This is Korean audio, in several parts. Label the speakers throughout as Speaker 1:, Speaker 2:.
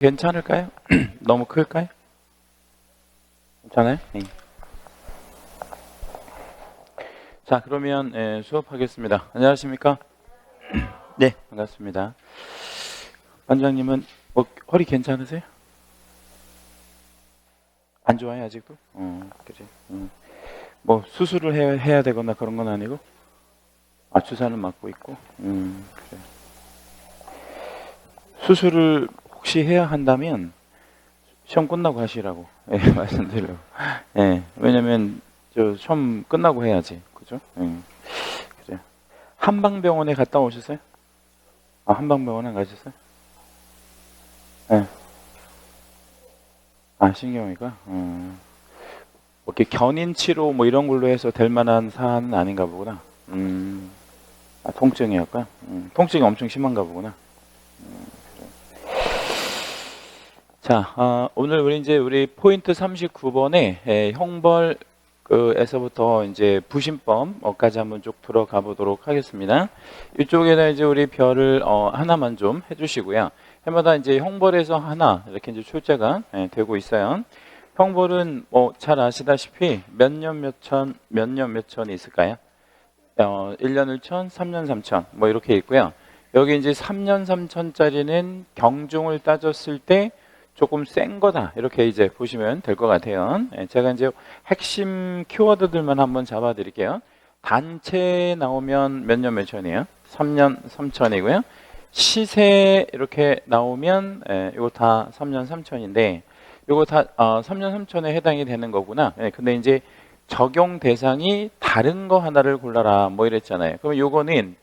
Speaker 1: 괜찮을까요? 너무 클까요? 괜찮아요? 네. 자, 그러면 수업하겠습니다. 안녕하십니까? 네, 반갑습니다. 반장님은 허리 괜찮으세요? 안 좋아요, 아직도? 그래. 뭐 수술을 해야 되거나 그런 건 아니고? 아, 주사는 맞고 있고? 그래. 수술을 혹시 해야 한다면 시험 끝나고 하시라고 말씀드리려고. 왜냐면 저 시험 끝나고 해야지, 그죠? 그래. 한방병원에 갔다 오셨어요? 아, 한방병원에 가셨어요? 네. 아, 신경외과? 뭐 이렇게 견인 치료 뭐 이런 걸로 해서 될 만한 사안은 아닌가 보구나. 아, 통증이었까? 통증이 엄청 심한가 보구나. 자, 오늘 우리 포인트 39번에 형벌 에서부터 이제 부신법까지 한번 쭉 들어가 보도록 하겠습니다. 이쪽에다 이제 우리 별을 하나만 좀 해주시고요. 해마다 이제 형벌에서 하나 이렇게 이제 출제가 되고 있어요. 형벌은 뭐 잘 아시다시피 몇 년 몇 천이 있을까요? 1년 1천, 3년 3천 뭐 이렇게 있고요. 여기 이제 3년 3천짜리는 경중을 따졌을 때 조금 센 거다 이렇게 이제 보시면 될 것 같아요. 제가 이제 핵심 키워드들만 한번 잡아 드릴게요. 단체 나오면 몇 년 몇 천이에요? 3년 3천이고요. 시세 이렇게 나오면 이거 다 3년 3천인데 이거 다 3년 3천에 해당이 되는 거구나. 근데 이제 적용 대상이 다른 거 하나를 골라라 뭐 이랬잖아요. 그럼 요거는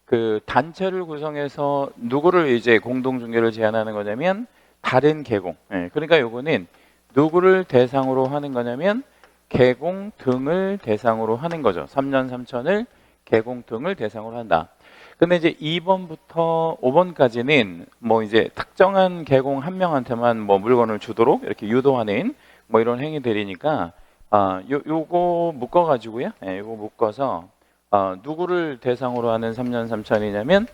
Speaker 1: 그 단체를 구성해서 누구를 이제 공동 중개를 제한하는 거냐면 다른 계공. 그러니까 요거는 누구를 대상으로 하는 거냐면 계공 등을 대상으로 하는 거죠. 3년 3천을 계공 등을 대상으로 한다. 근데 이제 2번부터 5번까지는 뭐 이제 특정한 계공 한 명한테만 뭐 물건을 주도록 이렇게 유도하는 뭐 이런 행위들이니까 요거 묶어 가지고요. 요거 묶어서 누구를 대상으로 하는 3년 3천이냐면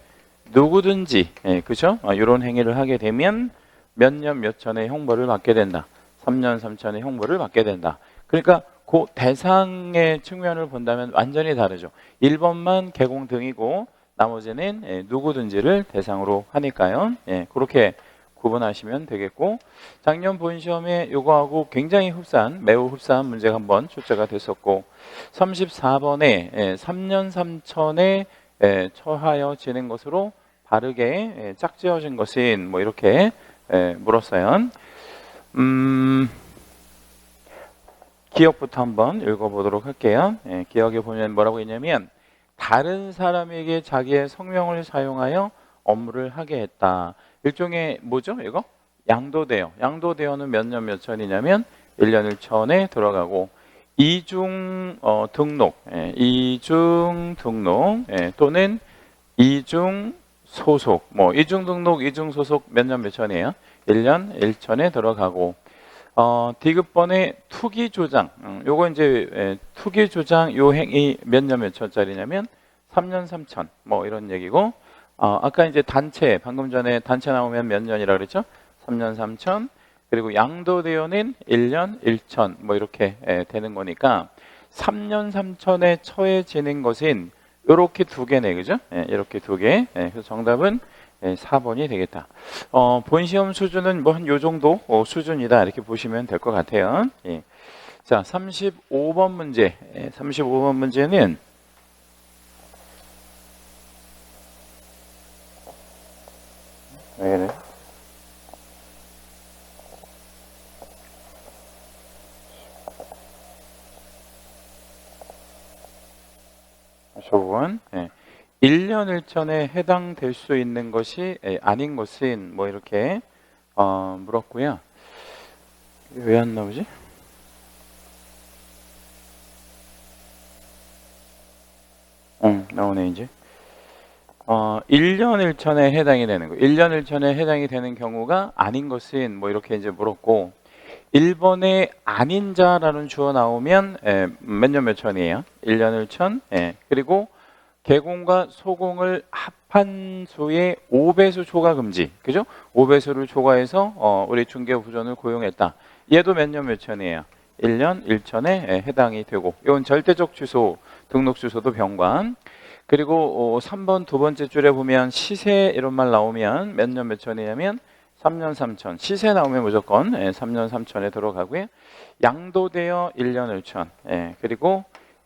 Speaker 1: 누구든지 그죠? 이런 행위를 하게 되면 몇 년 몇 천의 형벌을 받게 된다. 3년 3천의 형벌을 받게 된다. 그러니까 그 대상의 측면을 본다면 완전히 다르죠. 1번만 계공 등이고 나머지는 누구든지를 대상으로 하니까요. 그렇게 구분하시면 되겠고 작년 본 시험에 요거하고 굉장히 흡사한 매우 흡사한 문제가 한번 출제가 됐었고 34번에 3년 3천에 처하여지는 것으로 바르게 짝지어진 것인 뭐 이렇게 물었어요. 기억부터 한번 읽어보도록 할게요. 기억에 보면 뭐라고 했냐면 다른 사람에게 자기의 성명을 사용하여 업무를 하게 했다. 일종의 뭐죠 이거? 양도대여. 양도대여는 몇 년 몇 천이냐면 1년 1천에 들어가고 이중 등록, 이중 등록 또는 이중 소속, 뭐 이중 등록, 이중 소속 몇 년 몇 천이에요? 1년 1천에 들어가고 디귿번에 투기 조장, 요거 이제 투기 조장 요 행위 몇 년 몇 천짜리냐면 3년 3천 뭐 이런 얘기고 아까 이제 단체 방금 전에 단체 나오면 몇 년이라 그랬죠? 3년 3천 그리고 양도대여는 1년 1천 뭐 이렇게 되는 거니까 3년 3천에 처해지는 것은 이렇게 두 개네 그죠? 이렇게 두 개. 그래서 정답은 4번이 되겠다. 본 시험 수준은 뭐 한 요 정도 수준이다 이렇게 보시면 될 것 같아요. 자, 35번 문제. 35번 문제는 왜 그래? 저번 1년 1천에 해당될 수 있는 것이 아닌 것은 뭐 이렇게 물었고요. 왜 안 나오지? 나오네 이제. 1년 1천에 해당이 되는 거. 1년 1천에 해당이 되는 경우가 아닌 것은 뭐 이렇게 이제 물었고 1번에 아닌 자라는 주어 나오면 몇 년 몇 천이에요? 1년 1천. 그리고 개공과 소공을 합한 수의 5배수 초과 금지. 그죠? 5배수를 초과해서 우리 중개부전을 고용했다. 얘도 몇 년 몇 천이에요? 1년 1천에 해당이 되고, 이건 절대적 취소, 등록 취소도 병관. 그리고 3번 두 번째 줄에 보면 시세 이런 말 나오면 몇 년 몇 천이냐면 3년 3천. 시세 나오면 무조건 3년 3천에 들어가고요. 양도되어 1년 1천. 그리고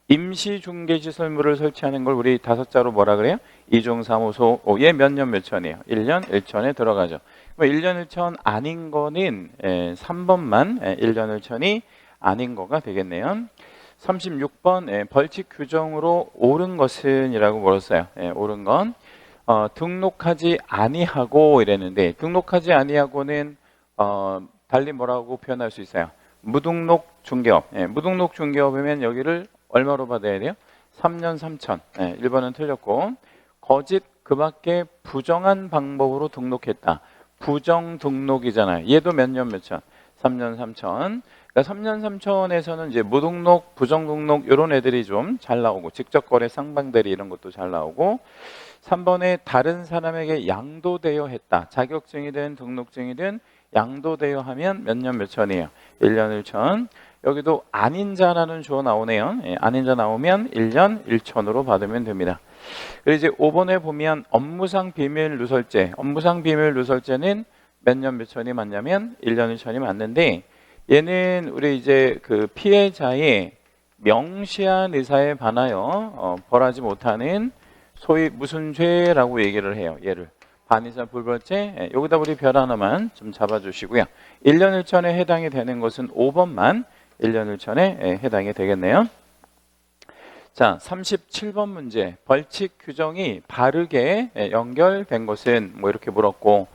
Speaker 1: 임시중개시설물을 설치하는 걸 우리 다섯 자로 뭐라 그래요? 이중사무소. 얘 몇 년 몇 천이에요? 1년 1천에 들어가죠. 1년 1천 아닌 거는 3번만 1년 1천이 아닌 거가 되겠네요. 36번 벌칙 규정으로 옳은 것은 이라고 물었어요. 옳은 건 등록하지 아니하고 이랬는데, 등록하지 아니하고는 달리 뭐라고 표현할 수 있어요? 무등록 중개업. 무등록 중개업이면 여기를 얼마로 받아야 돼요? 3년 3천. 1번은 틀렸고, 거짓 그 밖에 부정한 방법으로 등록했다. 부정 등록이잖아요. 얘도 몇 년 몇 천? 3년 3천. 그러니까 3년 3천에서는 이제 무등록, 부정 등록 이런 애들이 좀 잘 나오고, 직접 거래 쌍방대리 이런 것도 잘 나오고, 3번에 다른 사람에게 양도되어 했다. 자격증이든 등록증이든 양도되어 하면 몇 년 몇 천이에요? 1년 1천. 여기도 아닌 자라는 주어 나오네요. 아닌 자 나오면 1년 1천으로 받으면 됩니다. 그리고 이제 5번에 보면 업무상 비밀 누설죄. 업무상 비밀 누설죄는 몇 년 몇 천이 맞냐면 1년 1천이 맞는데, 얘는 우리 이제 그 피해자의 명시한 의사에 반하여 벌하지 못하는 소위 무슨 죄라고 얘기를 해요. 얘를 반의사 불벌죄. 여기다 우리 별 하나만 좀 잡아주시고요. 1년 1천에 해당이 되는 것은 5번만 1년 1천에 해당이 되겠네요. 자, 37번 문제. 벌칙 규정이 바르게 연결된 것은 뭐 이렇게 물었고,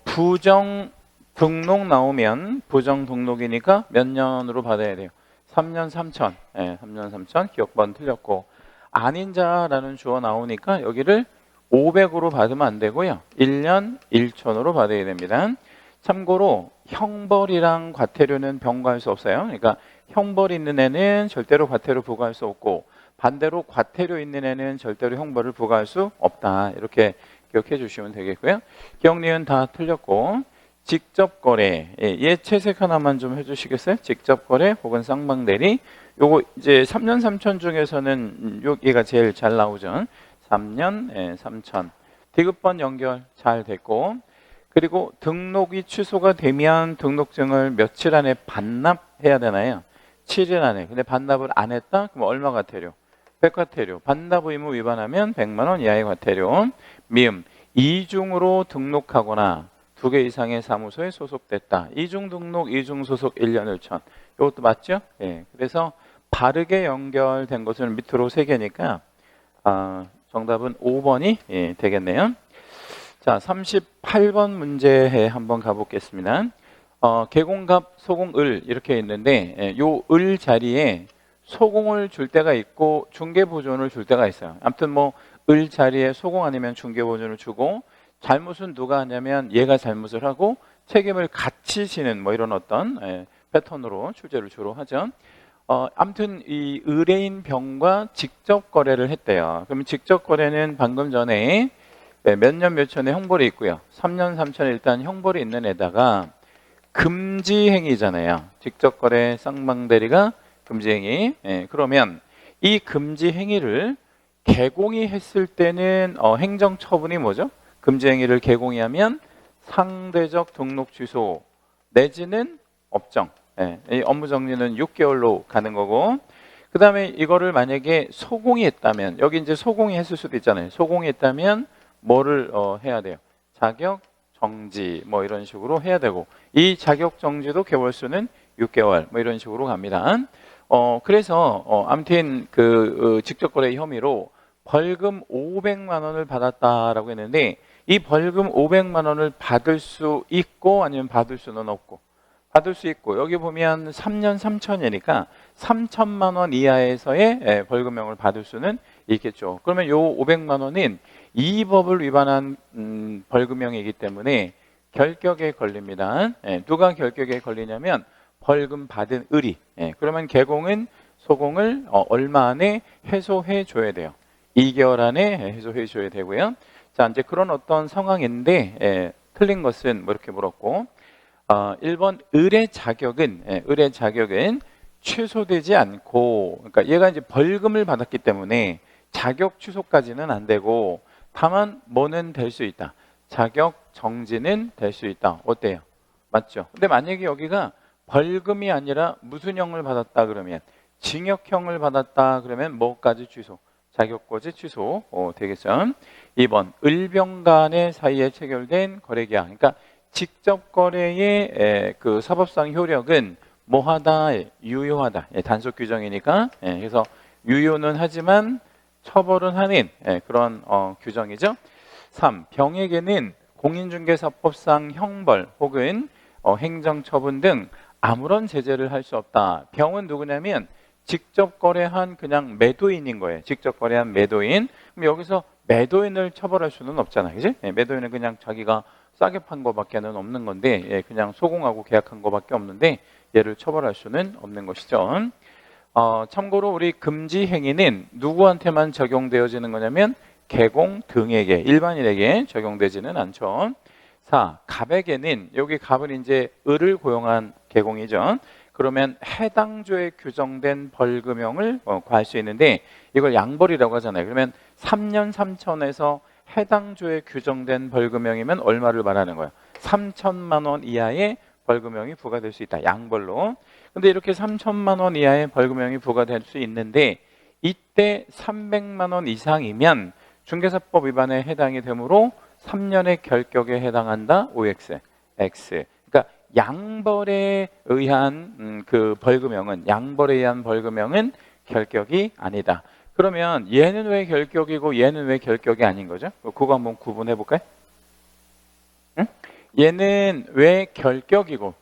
Speaker 1: 부정 등록 나오면 부정 등록이니까 몇 년으로 받아야 돼요? 3년 3천. 3년 3천. 기억번 틀렸고, 아닌 자라는 주어 나오니까 여기를 500으로 받으면 안 되고요. 1년 1천으로 받아야 됩니다. 참고로 형벌이랑 과태료는 병과할 수 없어요. 그러니까 형벌 있는 애는 절대로 과태료 부과할 수 없고, 반대로 과태료 있는 애는 절대로 형벌을 부과할 수 없다. 이렇게 기억해 주시면 되겠고요. 기억, 니은 다 틀렸고, 직접 거래. 얘 채색 하나만 좀 해주시겠어요? 직접 거래 혹은 쌍방대리. 요거 이제 3년 3천 중에서는 여기가 제일 잘 나오죠. 3년 3천. 디귿번 연결 잘 됐고, 그리고 등록이 취소가 되면 등록증을 며칠 안에 반납해야 되나요? 7일 안에. 근데 반납을 안 했다? 그럼 얼마 과태료? 100과태료. 반납 의무 위반하면 100만 원 이하의 과태료. 미음. 이중으로 등록하거나 2개 이상의 사무소에 소속됐다. 이중 등록, 이중 소속 1년 1천. 이것도 맞죠? 그래서 바르게 연결된 것은 밑으로 3개니까 정답은 5번이 되겠네요. 자, 38번 문제 한번 가보겠습니다. 개공갑, 소공을 이렇게 있는데, 요 을 자리에 소공을 줄 때가 있고 중개보존을 줄 때가 있어요. 아무튼 뭐 을 자리에 소공 아니면 중개보존을 주고, 잘못은 누가 하냐면 얘가 잘못을 하고 책임을 같이 지는 뭐 이런 어떤 패턴으로 출제를 주로 하죠. 아무튼 이 의뢰인 병과 직접 거래를 했대요. 그러면 직접 거래는 방금 전에 몇 년 몇 천에 형벌이 있고요. 3년 3천에 일단 형벌이 있는 애다가 금지행위잖아요. 직접 거래 쌍방대리가 금지행위. 그러면 이 금지행위를 개공이 했을 때는 행정처분이 뭐죠? 금지행위를 개공이 하면 상대적 등록 취소 내지는 업정. 이 업무 정리는 6개월로 가는 거고, 그 다음에 이거를 만약에 소공이 했다면, 여기 이제 소공이 했을 수도 있잖아요. 소공이 했다면 뭐를 해야 돼요? 자격 정지 뭐 이런 식으로 해야 되고, 이 자격 정지도 개월수는 6개월 뭐 이런 식으로 갑니다. 그래서 아무튼 그 직접 거래 혐의로 벌금 500만 원을 받았다라고 했는데, 이 벌금 500만 원을 받을 수 있고 아니면 받을 수는 없고. 받을 수 있고, 여기 보면 3년 3천이니까 3천만 원 이하에서의 벌금형을 받을 수는 있겠죠. 그러면 요 500만 원은 이 법을 위반한 벌금형이기 때문에 결격에 걸립니다. 누가 결격에 걸리냐면 벌금 받은 을이. 그러면 개공은 소공을 얼마 안에 해소해 줘야 돼요? 2개월 안에 해소해 줘야 되고요. 자, 이제 그런 어떤 상황인데 틀린 것은 뭐 이렇게 물었고 1번 의뢰 자격은 취소되지 않고, 그러니까 얘가 이제 벌금을 받았기 때문에 자격 취소까지는 안 되고 다만 뭐는 될 수 있다. 자격 정지는 될 수 있다. 어때요? 맞죠? 근데 만약에 여기가 벌금이 아니라 무슨 형을 받았다 그러면 징역형을 받았다 그러면 뭐까지 취소? 자격고지 취소 되겠죠. 2번 을병 간의 사이에 체결된 거래계약. 그러니까 직접 거래의 그 사법상 효력은 뭐하다? 유효하다. 단속 규정이니까. 그래서 유효는 하지만 처벌은 하는 그런 규정이죠. 3. 병에게는 공인중개사법상 형벌 혹은 행정처분 등 아무런 제재를 할 수 없다. 병은 누구냐면 직접 거래한 그냥 매도인인 거예요. 직접 거래한 매도인. 그럼 여기서 매도인을 처벌할 수는 없잖아요. 그지? 매도인은 그냥 자기가 싸게 판 거밖에는 없는 건데 그냥 소공하고 계약한 거밖에 없는데 얘를 처벌할 수는 없는 것이죠. 참고로 우리 금지 행위는 누구한테만 적용되어지는 거냐면 개공 등에게, 일반인에게 적용되지는 않죠. 4. 갑에게는, 여기 갑은 이제 을을 고용한 개공이죠. 그러면 해당 조에 규정된 벌금형을 과할 수 있는데 이걸 양벌이라고 하잖아요. 그러면 3년 3천에서 해당 조에 규정된 벌금형이면 얼마를 말하는 거예요? 3천만 원 이하의 벌금형이 부과될 수 있다. 양벌로. 근데 이렇게 3천만 원 이하의 벌금형이 부과될 수 있는데 이때 300만 원 이상이면 중개사법 위반에 해당이 되므로 3년의 결격에 해당한다. OX, X. 그러니까 양벌에 의한 그 벌금형은, 양벌에 의한 벌금형은 결격이 아니다. 그러면 얘는 왜 결격이고 얘는 왜 결격이 아닌 거죠? 그거 한번 구분해 볼까요? 응? 얘는 왜 결격이고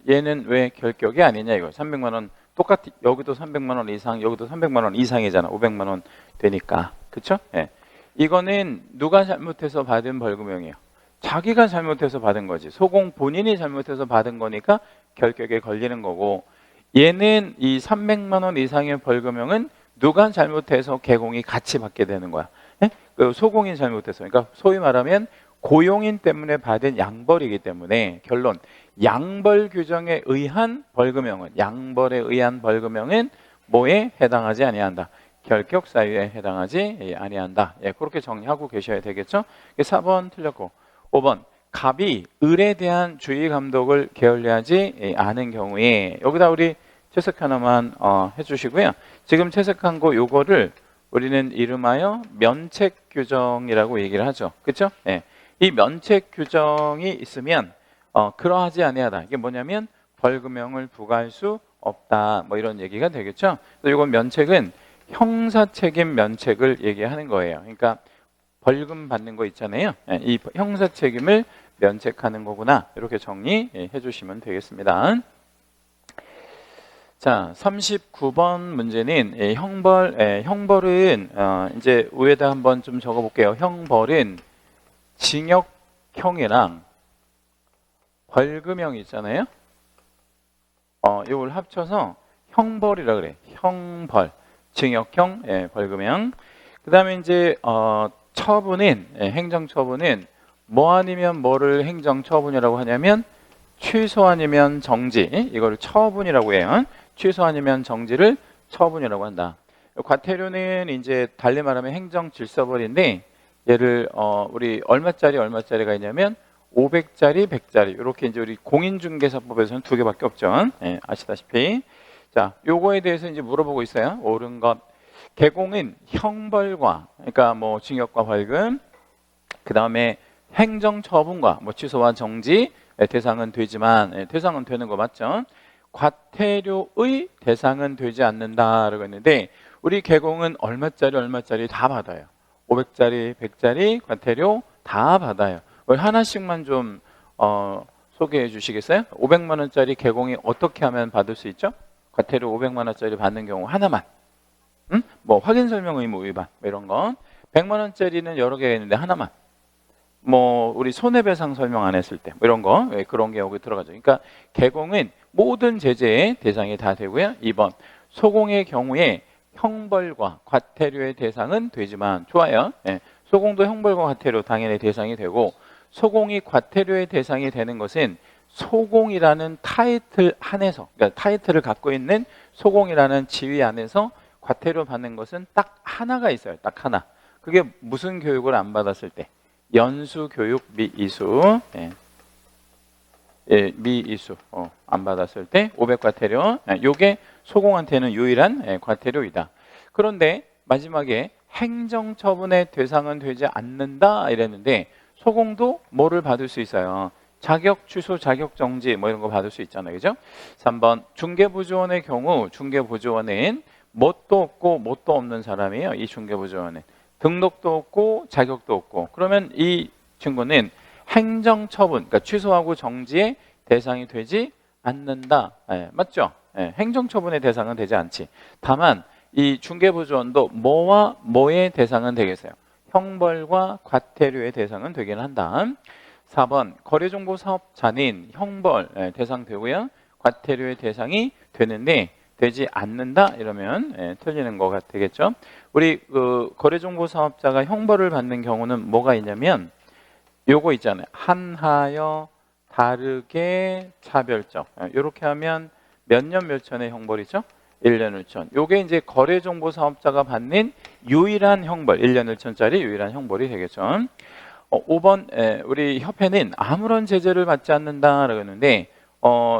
Speaker 1: 얘는 왜 결격이 아니냐 이거. 300만 원 똑같이 여기도 300만 원 이상, 여기도 300만 원 이상이잖아. 500만 원 되니까. 그렇죠? 예. 이거는 누가 잘못해서 받은 벌금형이에요? 자기가 잘못해서 받은 거지. 소공 본인이 잘못해서 받은 거니까 결격에 걸리는 거고, 얘는 이 300만 원 이상의 벌금형은 누가 잘못해서 개공이 같이 받게 되는 거야. 예? 그 소공이 잘못해서. 그러니까 소위 말하면 고용인 때문에 받은 양벌이기 때문에 결론, 양벌 규정에 의한 벌금형은, 양벌에 의한 벌금형은 뭐에 해당하지 아니한다? 결격 사유에 해당하지 아니한다. 그렇게 정리하고 계셔야 되겠죠. 4번 틀렸고, 5번 갑이 을에 대한 주의 감독을 게을리하지 않은 경우에, 여기다 우리 채색 하나만 해주시고요. 지금 채색한 거 요거를 우리는 이름하여 면책 규정이라고 얘기를 하죠. 그렇죠? 이 면책 규정이 있으면 그러하지 아니하다. 이게 뭐냐면 벌금형을 부과할 수 없다. 뭐 이런 얘기가 되겠죠. 그래서 이건 면책은 형사책임 면책을 얘기하는 거예요. 그러니까 벌금 받는 거 있잖아요. 이 형사책임을 면책하는 거구나. 이렇게 정리해 주시면 되겠습니다. 자, 39번 문제는 형벌은 이제 위에다 한번 좀 적어 볼게요. 형벌은 징역형이랑 벌금형 있잖아요. 이걸 합쳐서 형벌이라 그래. 형벌, 징역형, 벌금형. 그다음에 이제 처분은 행정처분은 뭐 아니면 뭐를 행정처분이라고 하냐면 취소 아니면 정지, 이거를 처분이라고 해요. 취소 아니면 정지를 처분이라고 한다. 과태료는 이제 달리 말하면 행정질서벌인데 얘를 우리 얼마짜리가 있냐면 500짜리, 100짜리 이렇게 이제 우리 공인중개사법에서는 두 개밖에 없죠. 아시다시피. 자, 요거에 대해서 이제 물어보고 있어요. 옳은 것. 개공은 형벌과, 그러니까 뭐 징역과 벌금, 그 다음에 행정처분과 뭐 취소와 정지 대상은 되지만, 대상은 되는 거 맞죠? 과태료의 대상은 되지 않는다라고 했는데 우리 개공은 얼마짜리 다 받아요. 500짜리, 100짜리 과태료 다 받아요. 하나씩만 좀 소개해 주시겠어요? 500만 원짜리 개공이 어떻게 하면 받을 수 있죠? 과태료 500만 원짜리 받는 경우 하나만. 뭐 확인 설명 의무 위반 이런 거. 100만 원짜리는 여러 개가 있는데 하나만. 뭐 우리 손해배상 설명 안 했을 때 뭐 이런 거 그런 게 여기 들어가죠. 그러니까 개공은 모든 제재의 대상이 다 되고요. 2번 소공의 경우에 형벌과 과태료의 대상은 되지만 좋아요. 예. 소공도 형벌과 과태료 당연히 대상이 되고 소공이 과태료의 대상이 되는 것은 소공이라는 타이틀 안에서 그러니까 타이틀을 갖고 있는 소공이라는 지위 안에서 과태료 받는 것은 딱 하나가 있어요. 딱 하나. 그게 무슨 교육을 안 받았을 때 연수교육 미이수 미이수 안 받았을 때 500과태료 요게 소공한테는 유일한 과태료이다. 그런데 마지막에 행정처분의 대상은 되지 않는다 이랬는데 소공도 뭐를 받을 수 있어요? 자격 취소, 자격 정지 뭐 이런 거 받을 수 있잖아요. 그죠? 3번 중개보조원의 경우 중개보조원은 뭣도 없고 뭣도 없는 사람이에요. 이 중개보조원은 등록도 없고 자격도 없고 그러면 이 친구는 행정처분, 그러니까 취소하고 정지의 대상이 되지 않는다. 맞죠? 행정처분의 대상은 되지 않지. 다만 이 중개보조원도 뭐와 뭐의 대상은 되겠어요? 형벌과 과태료의 대상은 되긴 한다. 4번 거래정보사업자는 형벌 대상 되고요. 과태료의 대상이 되는데 되지 않는다 이러면 틀리는 것 되겠죠. 우리 그 거래정보사업자가 형벌을 받는 경우는 뭐가 있냐면 요거 있잖아요. 한하여 다르게 차별적 이렇게 하면 몇 년 몇 천의 형벌이죠? 1년 1천. 요게 이제 거래정보사업자가 받는 유일한 형벌 1년 1천짜리 유일한 형벌이 되겠죠. 5번 우리 협회는 아무런 제재를 받지 않는다라고 했는데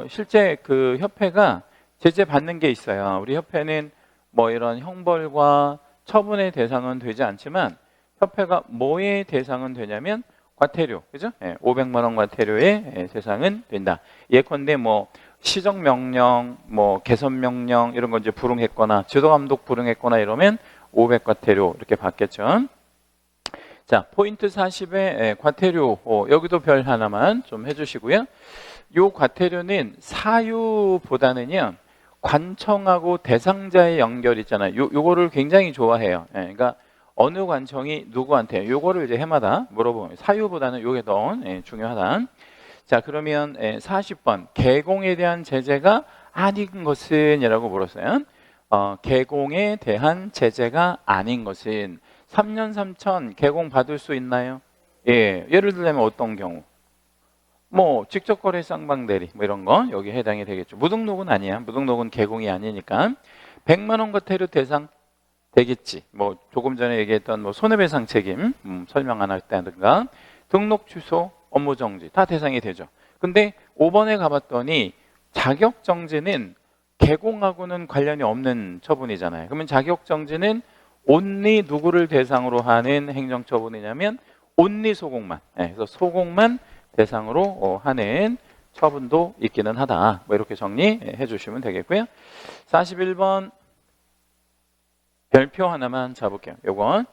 Speaker 1: 실제 그 협회가 제재 받는 게 있어요. 우리 협회는 뭐 이런 형벌과 처분의 대상은 되지 않지만 협회가 뭐의 대상은 되냐면 과태료, 그죠? 500만 원 과태료의 대상은 된다. 예컨대 뭐 시정명령, 뭐 개선명령 이런 거 이제 불응했거나 지도감독 불응했거나 이러면 500 과태료 이렇게 받겠죠. 자, 포인트 40의 과태료 여기도 별 하나만 좀 해주시고요. 요 과태료는 사유보다는요 관청하고 대상자의 연결 있잖아요. 요거를 굉장히 좋아해요. 그러니까 어느 관청이 누구한테 요거를 이제 해마다 물어보면 사유보다는 요게 더 중요하다. 자, 그러면 40번 개공에 대한 제재가 아닌 것은 이라고 물었어요. 개공에 대한 제재가 아닌 것은 3년 3천 개공 받을 수 있나요? 예, 예를 들면 어떤 경우? 뭐 직접거래 쌍방대리 뭐 이런 거 여기 해당이 되겠죠. 무등록은 아니야. 무등록은 개공이 아니니까 100만 원 과태료 대상 되겠지. 뭐 조금 전에 얘기했던 뭐 손해배상 책임 설명 안 했다든가 등록 취소, 업무 정지 다 대상이 되죠. 근데 5번에 가봤더니 자격 정지는 개공하고는 관련이 없는 처분이잖아요. 그러면 자격 정지는 온리 누구를 대상으로 하는 행정처분이냐면 온리 소공만. 그래서 소공만 대상으로 하는 처분도 있기는 하다. 뭐 이렇게 정리해 주시면 되겠고요. 41번 별표 하나만 잡을게요. 요건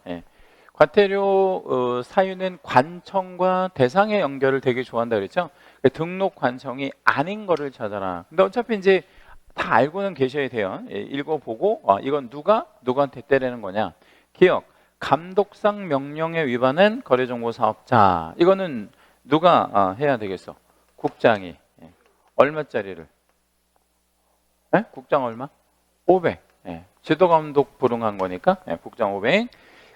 Speaker 1: 과태료 사유는 관청과 대상의 연결을 되게 좋아한다 그랬죠. 등록 관청이 아닌 거를 찾아라. 근데 어차피 이제 다 알고는 계셔야 돼요. 읽어보고 이건 누구한테 때리는 거냐. 기억, 감독상 명령에 위반한 거래정보사업자. 이거는 누가 해야 되겠어? 국장이. 얼마짜리를? 국장 얼마? 500. 지도감독 불응한 거니까 국장 500.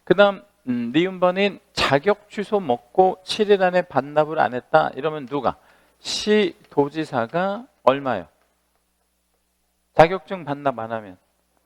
Speaker 1: 그 다음 니은번인 자격 취소 먹고 7일 안에 반납을 안 했다. 이러면 누가? 시도지사가 얼마요? 자격증 반납 안 하면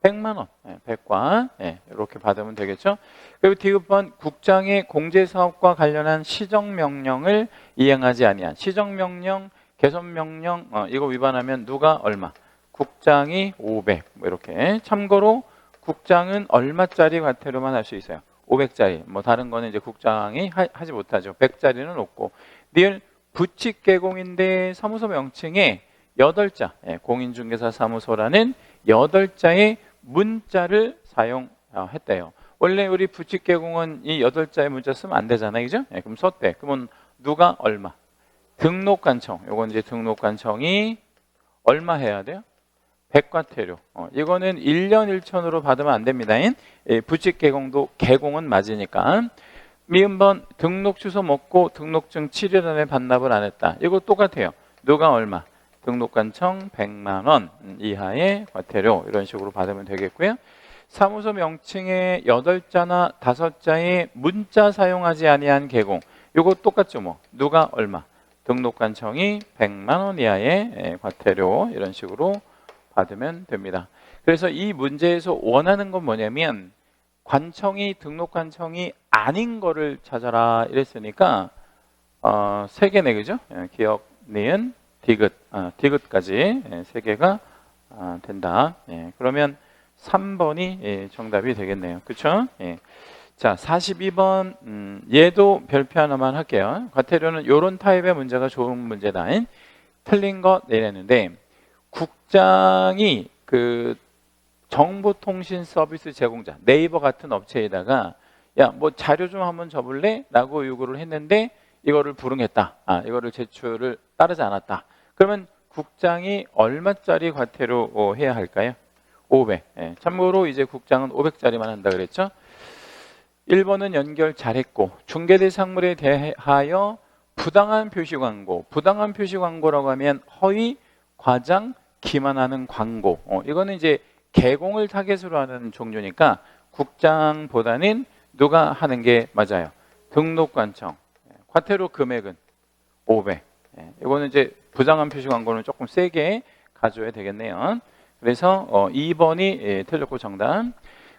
Speaker 1: 100만 원, 100과 이렇게 받으면 되겠죠. 그리고 디귿번 국장의 공제사업과 관련한 시정명령을 이행하지 아니한 시정명령, 개선명령 이거 위반하면 누가 얼마? 국장이 500 뭐 이렇게. 참고로 국장은 얼마짜리 과태료만 할 수 있어요? 500짜리. 뭐 다른 거는 이제 국장이 하지 못하죠. 100짜리는 없고. 니을 부칙개공인데 사무소 명칭에 8자, 공인중개사 사무소라는 8자의 문자를 사용했대요. 원래 우리 부칙개공은 이 8자의 문자 쓰면 안 되잖아요. 그죠? 그럼 썼대. 그러면 누가 얼마? 등록관청. 요건 이제 등록관청이 얼마 해야 돼요? 100과태료. 이거는 1년 1천으로 받으면 안 됩니다. 부칙개공도 개공은 맞으니까. 미음번 등록 취소 먹고 등록증 7일 안에 반납을 안 했다. 이거 똑같아요. 누가 얼마? 등록관청 100만 원 이하의 과태료 이런 식으로 받으면 되겠고요. 사무소 명칭에 8자나 5자의 문자 사용하지 아니한 개공. 요거 똑같죠 뭐. 누가 얼마? 등록관청이 100만 원 이하의 과태료 이런 식으로 받으면 됩니다. 그래서 이 문제에서 원하는 건 뭐냐면 등록관청이 아닌 거를 찾아라 이랬으니까 3개네 그죠? 기억, 니은, 디귿, 디귿까지 3개가 된다. 그러면 3번이 정답이 되겠네요. 그렇죠? 자, 42번 얘도 별표 하나만 할게요. 과태료는 이런 타입의 문제가 좋은 문제다. 틀린 거 내렸는데 국장이 그 정보통신 서비스 제공자 네이버 같은 업체에다가 야, 뭐 자료 좀 한번 줘볼래? 라고 요구를 했는데 이거를 불응했다. 이거를 제출을 따르지 않았다. 그러면 국장이 얼마짜리 과태료 해야 할까요? 500. 참고로 이제 국장은 500짜리만 한다 그랬죠. 1번은 연결 잘했고 중개대상물에 대하여 부당한 표시 광고. 부당한 표시 광고라고 하면 허위, 과장, 기만하는 광고. 이거는 이제 개공을 타겟으로 하는 종류니까 국장보다는 누가 하는 게 맞아요? 등록관청. 과태료 금액은 500. 이거는 이제 부당한 표시 광고는 조금 세게 가져야 되겠네요. 그래서 2번이 틀렸고 정답.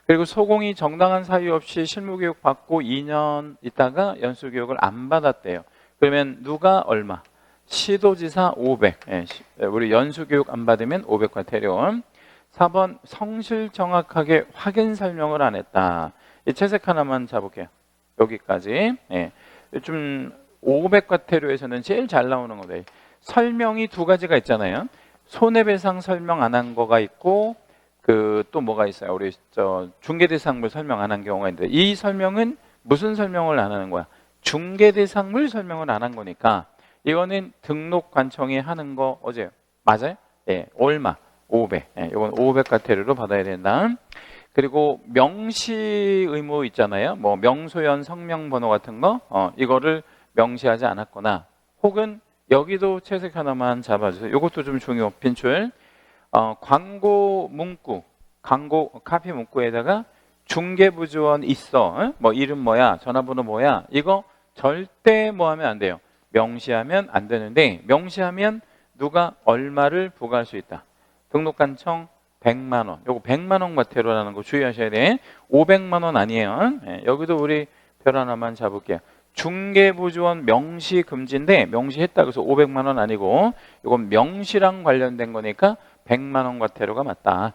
Speaker 1: 그리고 소공이 정당한 사유 없이 실무교육 받고 2년 있다가 연수교육을 안 받았대요. 그러면 누가 얼마? 시도지사 500. 우리 연수교육 안 받으면 500 과태료. 4번 성실 정확하게 확인 설명을 안 했다. 이 채색 하나만 잡을게요. 여기까지. 좀 500 과태료에서는 제일 잘 나오는 거예요. 설명이 두 가지가 있잖아요. 손해배상 설명 안 한 거가 있고 그 또 뭐가 있어요? 우리 중개대상물 설명 안 한 경우가 있는데 이 설명은 무슨 설명을 안 하는 거야? 중개대상물 설명을 안 한 거니까 이거는 등록관청이 하는 거 어제요. 맞아요? 얼마? 500. 이건 500 과태료로 받아야 된다. 그리고 명시 의무 있잖아요. 뭐 명소연 성명번호 같은 거 이거를 명시하지 않았거나 혹은 여기도 채색 하나만 잡아주세요. 이것도 좀 중요. 빈출. 광고 문구, 광고 카피 문구에다가 중개부지원 있어. 뭐 이름 뭐야, 전화번호 뭐야. 이거 절대 뭐 하면 안 돼요. 명시하면 안 되는데 명시하면 누가 얼마를 부과할 수 있다. 등록관청 100만 원. 요거 100만 원 과태료라는 거 주의하셔야 돼. 500만 원 아니에요. 여기도 우리 별 하나만 잡을게요. 중개부지원 명시 금지인데 명시했다 그래서 500만 원 아니고 이건 명시랑 관련된 거니까 100만 원 과태료가 맞다.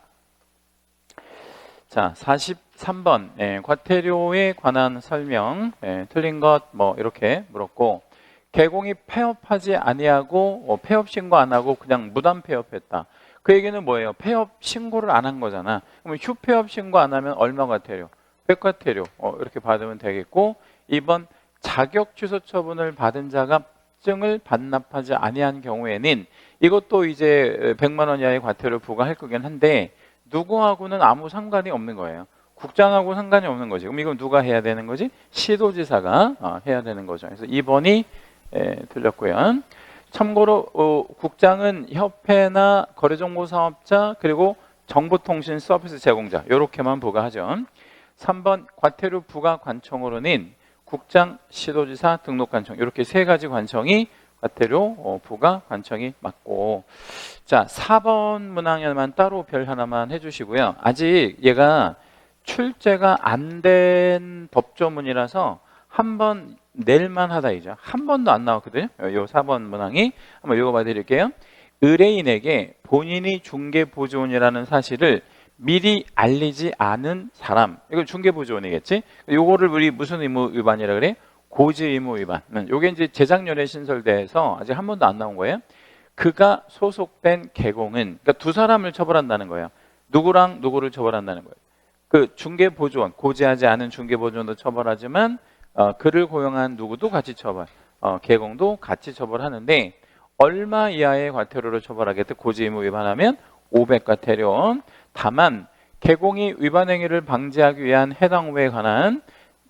Speaker 1: 자, 43번 과태료에 관한 설명. 틀린 것 뭐 이렇게 물었고 개공이 폐업하지 아니하고 폐업 신고 안 하고 그냥 무단 폐업했다. 그 얘기는 뭐예요? 폐업 신고를 안 한 거잖아. 그러면 휴폐업 신고 안 하면 얼마 과태료? 100 과태료. 이렇게 받으면 되겠고 2번 자격 취소 처분을 받은 자가 증을 반납하지 아니한 경우에는 이것도 이제 100만 원 이하의 과태료 부과할 거긴 한데 누구하고는 아무 상관이 없는 거예요. 국장하고 상관이 없는 거지. 그럼 이건 누가 해야 되는 거지? 시도지사가 해야 되는 거죠. 그래서 2번이 틀렸고요. 참고로 국장은 협회나 거래정보사업자 그리고 정보통신 서비스 제공자 이렇게만 부과하죠. 3번 과태료 부과 관청으로는 국장, 시도지사, 등록관청 이렇게 세 가지 관청이 과태료 부과 관청이 맞고 자 4번 문항에만 따로 별 하나만 해주시고요. 아직 얘가 출제가 안 된 법조문이라서 한번 낼만 하다 이죠. 한 번도 안 나왔거든요. 요 4번 문항이 한번 읽어봐 드릴게요. 의뢰인에게 본인이 중개보조원이라는 사실을 미리 알리지 않은 사람. 이거 중개보조원이겠지. 요거를 우리 무슨 의무 위반이라 그래? 고지 의무 위반. 요게 이제 재작년에 신설돼서 아직 한 번도 안 나온 거예요. 그가 소속된 개공은 그러니까 두 사람을 처벌한다는 거예요. 누구랑 누구를 처벌한다는 거예요. 그 중개보조원, 고지하지 않은 중개보조원도 처벌하지만 그를 고용한 누구도 같이 처벌, 개공도 같이 처벌하는데 얼마 이하의 과태료를 처벌하겠다. 고지 의무 위반하면 500 과태료. 다만 개공이 위반 행위를 방지하기 위한 해당 후에 관한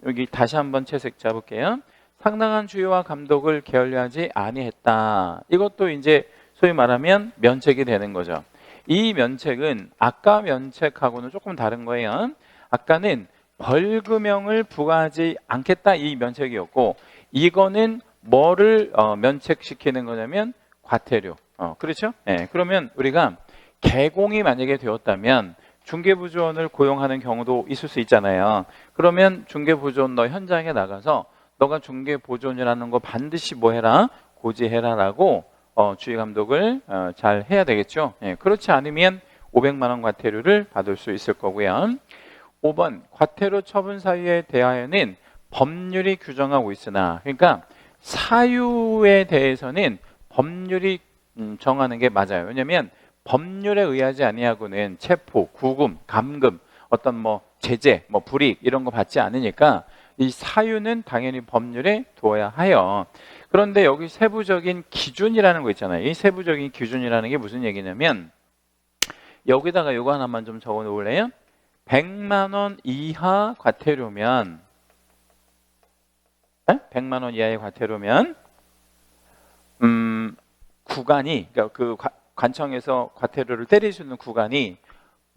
Speaker 1: 여기 다시 한번 채색 잡을게요. 상당한 주의와 감독을 게을리하지 아니했다. 이것도 이제 소위 말하면 면책이 되는 거죠. 이 면책은 아까 면책하고는 조금 다른 거예요. 아까는 벌금형을 부과하지 않겠다 이 면책이었고, 이거는 뭐를 면책시키는 거냐면 과태료. 그렇죠? 예, 그러면 우리가 개공이 만약에 되었다면 중개부조원을 고용하는 경우도 있을 수 있잖아요. 그러면 중개부조원 너 현장에 나가서 너가 중개보조원이라는 거 반드시 뭐 해라? 고지해라라고 주의감독을 잘 해야 되겠죠. 예, 그렇지 않으면 500만 원 과태료를 받을 수 있을 거고요. 5번 과태료 처분 사유에 대하여는 법률이 규정하고 있으나, 그러니까 사유에 대해서는 법률이 정하는 게 맞아요. 왜냐하면 법률에 의하지 아니하고는 체포, 구금, 감금, 어떤 뭐 제재, 뭐 불이익 이런 거 받지 않으니까 이 사유는 당연히 법률에 두어야 하여. 그런데 여기 세부적인 기준이라는 거 있잖아요. 이 세부적인 기준이라는 게 무슨 얘기냐면, 여기다가 요거 하나만 좀 적어 놓을래요? 100만 원 이하 과태료면, 100만 원 이하의 과태료면 구간이, 그러니까 그 관청에서 과태료를 때릴 수 있는 구간이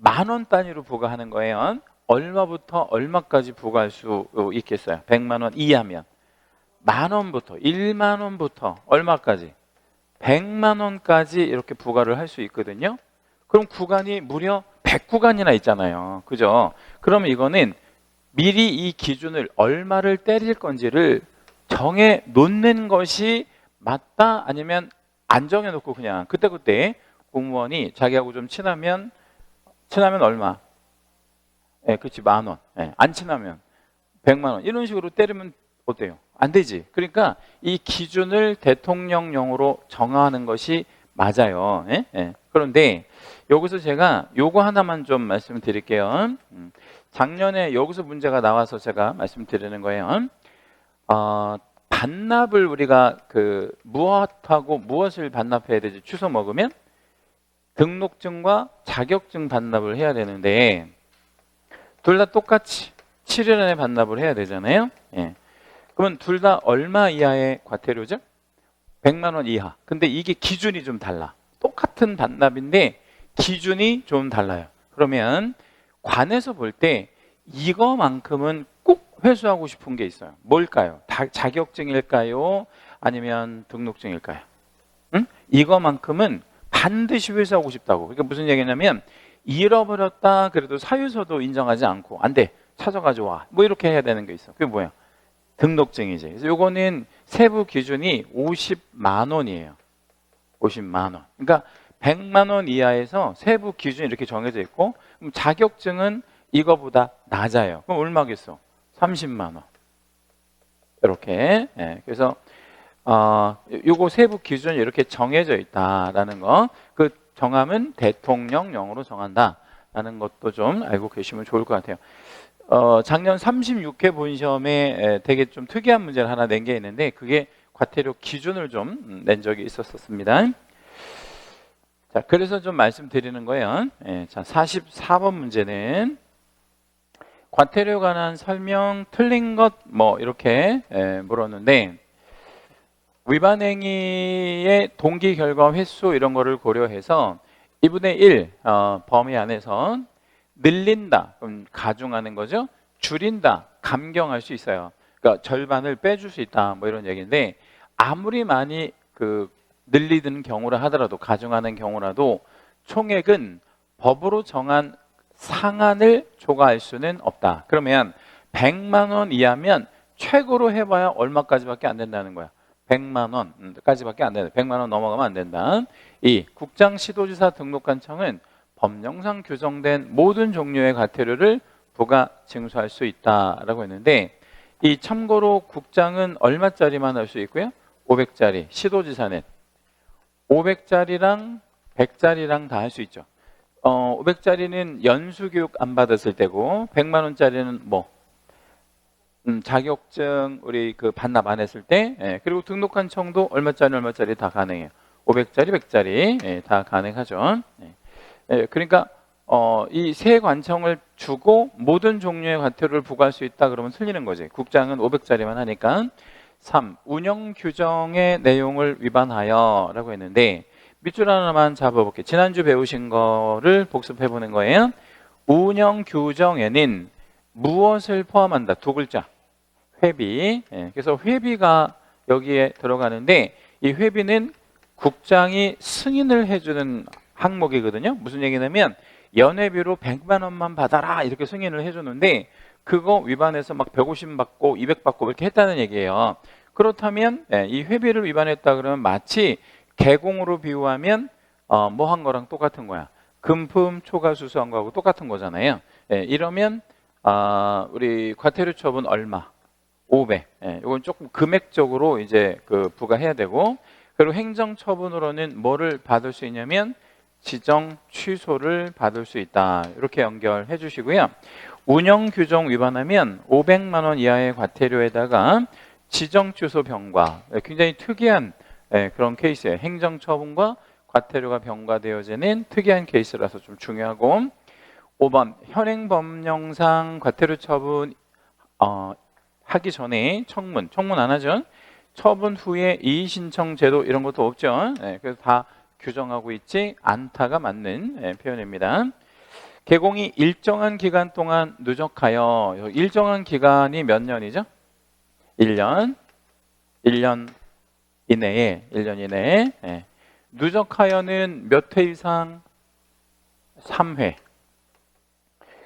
Speaker 1: 10,000원 단위로 부과하는 거예요. 얼마부터 얼마까지 부과할 수 있겠어요? 100만 원 이하면 10,000원부터 1만 원부터 얼마까지? 100만 원까지 이렇게 부과를 할 수 있거든요. 그럼 구간이 무려 100구간이나 있잖아요. 그죠? 그러면 이거는 미리 이 기준을 얼마를 때릴 건지를 정해 놓는 것이 맞다, 아니면 안 정해 놓고 그냥 그때그때 공무원이 자기하고 좀 친하면 얼마? 예, 그렇지, 10,000원. 예, 안 친하면 100만 원. 이런 식으로 때리면 어때요? 안 되지. 그러니까 이 기준을 대통령령으로 정하는 것이 맞아요. 예? 예. 그런데 여기서 제가 요거 하나만 좀 말씀드릴게요. 작년에 여기서 문제가 나와서 제가 말씀드리는 거예요. 반납을 우리가 무엇하고 무엇을 반납해야 되지? 주워 먹으면 등록증과 자격증 반납을 해야 되는데, 둘 다 똑같이 7일 안에 반납을 해야 되잖아요. 예. 그러면 둘 다 얼마 이하의 과태료죠? 100만 원 이하. 근데 이게 기준이 좀 달라. 똑같은 반납인데 기준이 좀 달라요. 그러면 관에서 볼 때 이거만큼은 꼭 회수하고 싶은 게 있어요. 뭘까요? 자격증일까요? 아니면 등록증일까요? 응? 이거만큼은 반드시 회수하고 싶다고. 그러니까 무슨 얘기냐면, 잃어버렸다 그래도 사유서도 인정하지 않고 안 돼, 찾아가지고 와, 뭐 이렇게 해야 되는 게 있어. 그게 뭐야? 등록증이지. 그래서 요거는 세부 기준이 50만 원이에요. 50만 원. 그러니까 100만 원 이하에서 세부 기준이 이렇게 정해져 있고, 그럼 자격증은 이거보다 낮아요. 그럼 얼마겠어? 30만 원. 이렇게. 예, 그래서 요거 세부 기준이 이렇게 정해져 있다라는 거, 그 정함은 대통령령으로 정한다라는 것도 좀 알고 계시면 좋을 것 같아요. 작년 36회 본시험에 되게 좀 특이한 문제를 하나 낸 게 있는데, 그게 과태료 기준을 좀 낸 적이 있었습니다. 자, 그래서 좀 말씀드리는 거예요. 예, 자, 44번 문제는 과태료 관한 설명 틀린 것 뭐 이렇게 물었는데, 위반 행위의 동기, 결과, 횟수 이런 거를 고려해서 2분의 1 범위 안에서 늘린다, 그럼 가중하는 거죠. 줄인다, 감경할 수 있어요. 그러니까 절반을 빼줄 수 있다, 뭐 이런 얘기인데, 아무리 많이 늘리는 경우라 하더라도, 가중하는 경우라도 총액은 법으로 정한 상한을 초과할 수는 없다. 그러면 100만 원 이하면 최고로 해봐야 얼마까지밖에 안 된다는 거야. 100만 원까지밖에 안 된다. 100만 원 넘어가면 안 된다. 이 국장시도지사 등록관청은 법령상 규정된 모든 종류의 과태료를 부과 징수할 수 있다라고 했는데, 이 참고로 국장은 얼마짜리만 할 수 있고요? 500짜리. 시도지사는 500짜리랑 100짜리랑 다 할 수 있죠. 500짜리는 연수교육 안 받았을 때고, 100만 원짜리는 뭐 자격증 우리 반납 안 했을 때, 예, 그리고 등록관청도 얼마짜리 다 가능해요. 500짜리, 100짜리 예, 다 가능하죠. 예. 예, 그러니까 이 세 관청을 주고 모든 종류의 과태료를 부과할 수 있다 그러면 틀리는 거지. 국장은 500짜리만 하니까. 3. 운영 규정의 내용을 위반하여 라고 했는데, 밑줄 하나만 잡아볼게요. 지난주 배우신 거를 복습해 보는 거예요. 운영 규정에는 무엇을 포함한다? 두 글자. 회비. 예, 그래서 회비가 여기에 들어가는데 이 회비는 국장이 승인을 해주는 항목이거든요. 무슨 얘기냐면 연회비로 100만 원만 받아라 이렇게 승인을 해주는데 그거 위반해서 막 150 받고 200 받고 이렇게 했다는 얘기예요. 그렇다면 이 회비를 위반했다 그러면 마치 개공으로 비유하면 뭐 한 거랑 똑같은 거야. 금품 초과 수수한 거하고 똑같은 거잖아요. 이러면 우리 과태료 처분 얼마? 500. 이건 조금 금액적으로 이제 그 부과해야 되고, 그리고 행정 처분으로는 뭐를 받을 수 있냐면 지정 취소를 받을 수 있다. 이렇게 연결해 주시고요. 운영 규정 위반하면 500만 원 이하의 과태료에다가 지정 취소 병과, 굉장히 특이한 그런 케이스예요. 행정 처분과 과태료가 병과되어지는 특이한 케이스라서 좀 중요하고, 5번 현행 법령상 과태료 처분 하기 전에 청문 안 하죠. 처분 후에 이의 신청 제도 이런 것도 없죠. 그래서 다 규정하고 있지 않다가 맞는 표현입니다. 개공이 일정한 기간 동안 누적하여, 일정한 기간이 몇 년이죠? 1년 이내에, 1년 이내에. 누적하여는 몇 회 이상? 3회.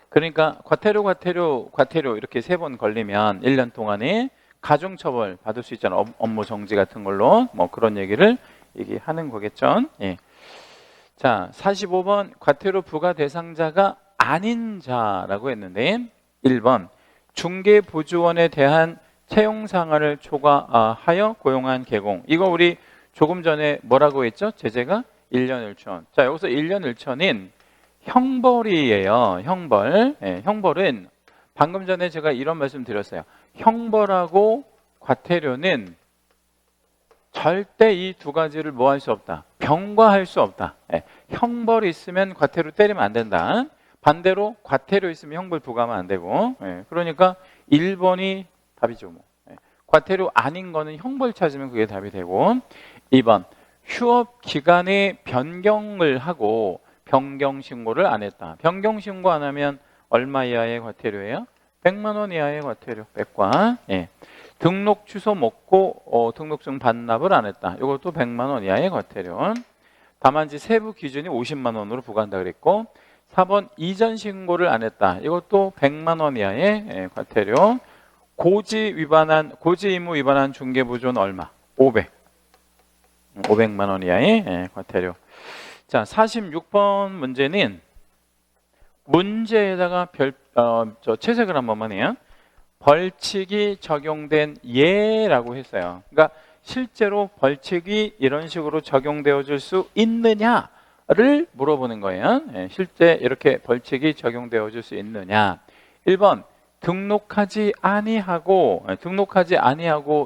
Speaker 1: 그러니까 과태료 이렇게 3번 걸리면 1년 동안에 가중처벌 받을 수 있잖아요. 업무 정지 같은 걸로 뭐 그런 얘기를 얘기하는 거겠죠. 자, 45번 과태료 부과 대상자가 아닌 자라고 했는데 1번 중개보조원에 대한 채용 상한을 초과하여 고용한 개공. 이거 우리 조금 전에 뭐라고 했죠? 제재가 1년 1천. 자, 여기서 1년 1천인 형벌이에요. 형벌. 형벌은 방금 전에 제가 이런 말씀 드렸어요. 형벌하고 과태료는 절대 이 두 가지를 뭐 할 수 없다. 병과할 수 없다. 형벌이 있으면 과태료 때리면 안 된다. 반대로 과태료 있으면 형벌 부과하면 안 되고. 그러니까 1번이 답이죠. 뭐. 과태료 아닌 거는 형벌 찾으면 그게 답이 되고, 2번 휴업 기간에 변경을 하고 변경 신고를 안 했다. 변경 신고 안 하면 얼마 이하의 과태료예요? 100만 원 이하의 과태료. 100과. 등록 취소 먹고 등록증 반납을 안 했다. 이것도 100만 원 이하의 과태료. 다만 이제 세부 기준이 50만 원으로 부과한다 그랬고, 4번 이전 신고를 안 했다. 이것도 100만 원 이하의 과태료. 고지 의무 위반한 중개보조는 얼마? 500만 원 이하의 과태료. 자, 46번 문제는 문제에다가 채색을 한 번만 해요. 벌칙이 적용된 예라고 했어요. 그러니까 실제로 벌칙이 이런 식으로 적용되어질 수 있느냐를 물어보는 거예요. 실제 이렇게 벌칙이 적용되어질 수 있느냐. 1번 등록하지 아니하고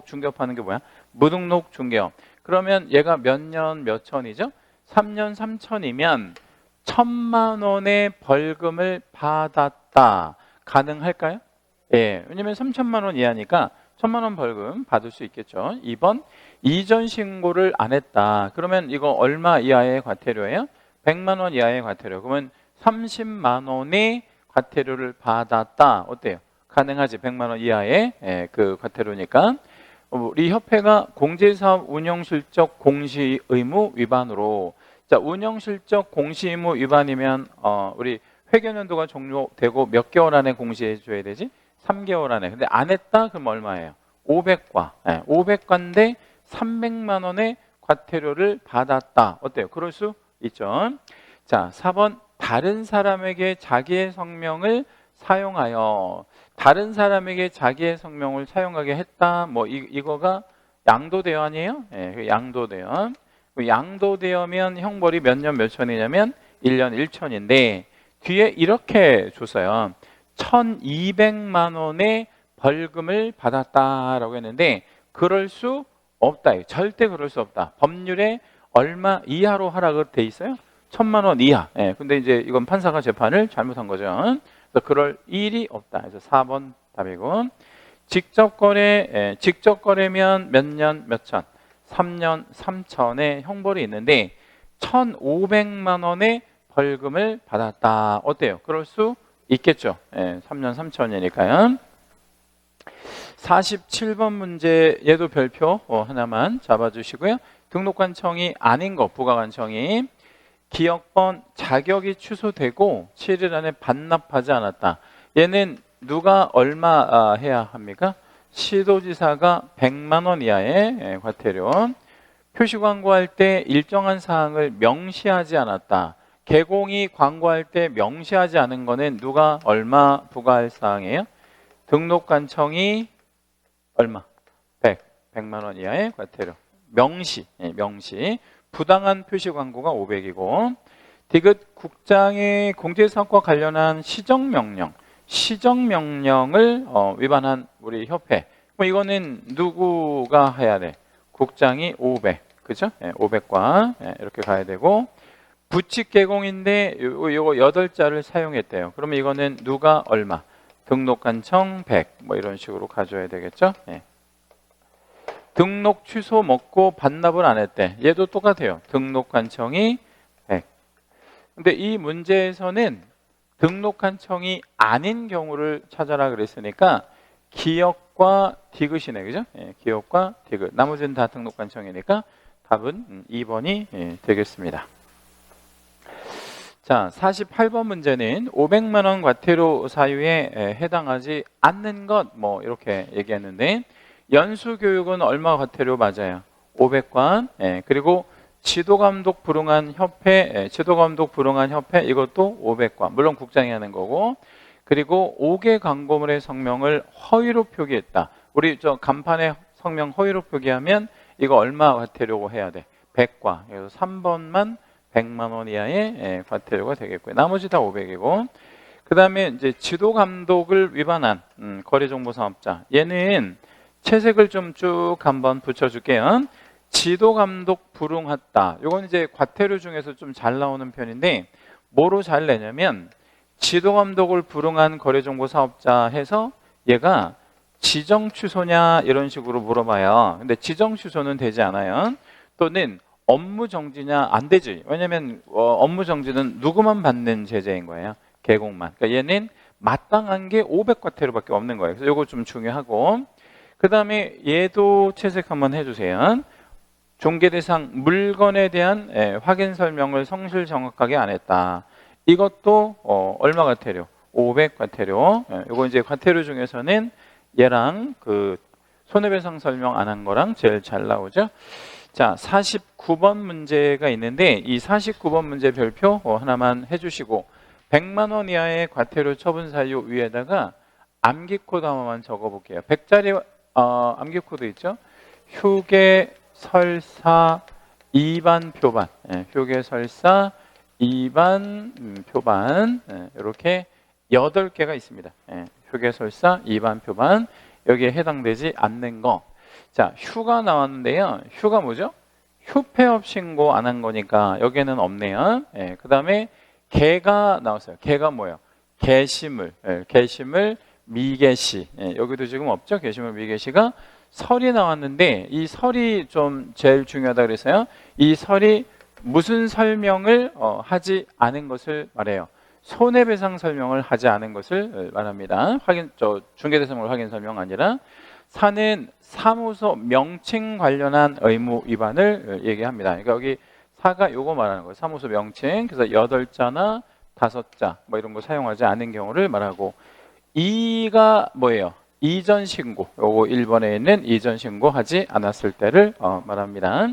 Speaker 1: 중개업하는 게 뭐야? 무등록 중개업. 그러면 얘가 몇 년 몇 천이죠? 3년 3천이면 1,000만 원의 벌금을 받았다. 가능할까요? 왜냐면 3천만 원 이하니까 1,000만 원 벌금 받을 수 있겠죠. 2번 이전 신고를 안 했다. 그러면 이거 얼마 이하의 과태료예요? 100만 원 이하의 과태료. 그러면 30만 원의 과태료를 받았다. 어때요? 가능하지. 100만 원 이하의 그 과태료니까. 우리 협회가 공제사업 운영실적 공시 의무 위반으로, 자, 운영실적 공시 의무 위반이면 우리 회계연도가 종료되고 몇 개월 안에 공시해 줘야 되지? 3개월 안에. 근데 안 했다? 그럼 얼마예요? 500과. 500과인데 300만 원의 과태료를 받았다. 어때요? 그럴 수 있죠. 자, 4번 다른 사람에게 자기의 성명을 사용하여, 다른 사람에게 자기의 성명을 사용하게 했다. 뭐 이거가 양도대여 아니에요? 양도대여. 양도대여면 형벌이 몇 년 몇 천이냐면 1년 1천인데 뒤에 이렇게 줬어요. 1,200만 원의 벌금을 받았다라고 했는데 그럴 수 없다. 절대 그럴 수 없다. 법률에 얼마 이하로 하라고 돼 있어요? 1,000만 원 이하. 근데 이제 이건 판사가 재판을 잘못한 거죠. 그래서 그럴 일이 없다. 그래서 4번 답이고, 직접 거래면 몇 년 몇 천? 3년 3천의 형벌이 있는데 1,500만 원의 벌금을 받았다. 어때요? 그럴 수 있겠죠. 3년 3천이니까요. 47번 문제 얘도 별표 하나만 잡아주시고요. 등록관청이 아닌 거, 부가관청이 기억번 자격이 취소되고 7일 안에 반납하지 않았다. 얘는 누가 얼마 해야 합니까? 시도지사가 100만 원 이하의 과태료. 표시 광고할 때 일정한 사항을 명시하지 않았다. 개공이 광고할 때 명시하지 않은 거는 누가 얼마 부과할 사항이에요? 등록관청이 얼마? 100만 원 이하의 과태료. 명시. 부당한 표시 광고가 500이고 디귿 국장의 공제사업과 관련한 시정명령을 위반한 우리 협회. 그럼 이거는 누구가 해야 돼? 국장이 500. 그죠? 500과 이렇게 가야 되고 부칙 개공인데 요거 8자를 사용했대요. 그러면 이거는 누가 얼마? 등록관청 100. 뭐 이런 식으로 가져야 되겠죠? 등록 취소 먹고 반납을 안 했대. 얘도 똑같아요. 등록관청이 100. 근데 이 문제에서는 등록관청이 아닌 경우를 찾아라 그랬으니까 기업과 디귿이네. 그죠? 기업과 디귿. 나머지는 다 등록관청이니까 답은 2번이 되겠습니다. 자, 48번 문제는 500만 원 과태료 사유에 해당하지 않는 것 뭐 이렇게 얘기했는데 연수교육은 얼마 과태료 맞아요? 500관. 그리고 지도감독 불응한 협회, 이것도 500관. 물론 국장이 하는 거고. 그리고 5개 광고물의 성명을 허위로 표기했다. 우리 저 간판에 성명 허위로 표기하면 이거 얼마 과태료고 해야 돼? 100과. 그래서 3번만 100만 원 이하의 과태료가 되겠고요. 나머지 다 500이고. 그 다음에 이제 지도감독을 위반한 거래정보사업자. 얘는 채색을 좀 쭉 한번 붙여줄게요. 지도감독 불응했다. 이건 이제 과태료 중에서 좀 잘 나오는 편인데 뭐로 잘 내냐면 지도감독을 불응한 거래정보사업자 해서 얘가 지정 취소냐 이런 식으로 물어봐요. 근데 지정 취소는 되지 않아요. 또는 업무 정지냐 안 되지. 왜냐면 업무 정지는 누구만 받는 제재인 거예요. 개공만. 그러니까 얘는 마땅한 게 500과태료밖에 없는 거예요. 그래서 이거 좀 중요하고 그 다음에 얘도 채색 한번 해주세요. 종계대상 물건에 대한 확인 설명을 성실 정확하게 안 했다. 이것도 얼마 과태료? 500 과태료. 이거 이제 과태료 중에서는 얘랑 그 손해배상 설명 안 한 거랑 제일 잘 나오죠. 자, 49번 문제가 있는데 이 49번 문제 별표 하나만 해주시고 100만 원 이하의 과태료 처분 사유 위에다가 암기 코드 하나만 적어볼게요. 100짜리 암기 코드 있죠? 휴게설사 2반 표반. 휴게설사 2반 표반. 이렇게 8개가 있습니다. 휴게설사 2반 표반. 여기에 해당되지 않는 거. 자, 휴가 나왔는데요. 휴가 뭐죠? 휴폐업 신고 안 한 거니까 여기에는 없네요. 그 다음에 개가 나왔어요. 개가 뭐예요? 게시물. 게시물 미개시. 여기도 지금 없죠? 게시물 미개시가 설이 나왔는데 이 설이 좀 제일 중요하다 그래서요. 이 설이 무슨 설명을 하지 않은 것을 말해요. 손해배상 설명을 하지 않은 것을 말합니다. 중개대상물 확인 설명 아니라 사는 사무소 명칭 관련한 의무 위반을 얘기합니다. 그러니까 여기 사가 요거 말하는 거예요. 사무소 명칭. 그래서 8자나 5자 뭐 이런 거 사용하지 않은 경우를 말하고 2가 뭐예요? 이전 신고. 요거 1번에 있는 이전 신고하지 않았을 때를 말합니다.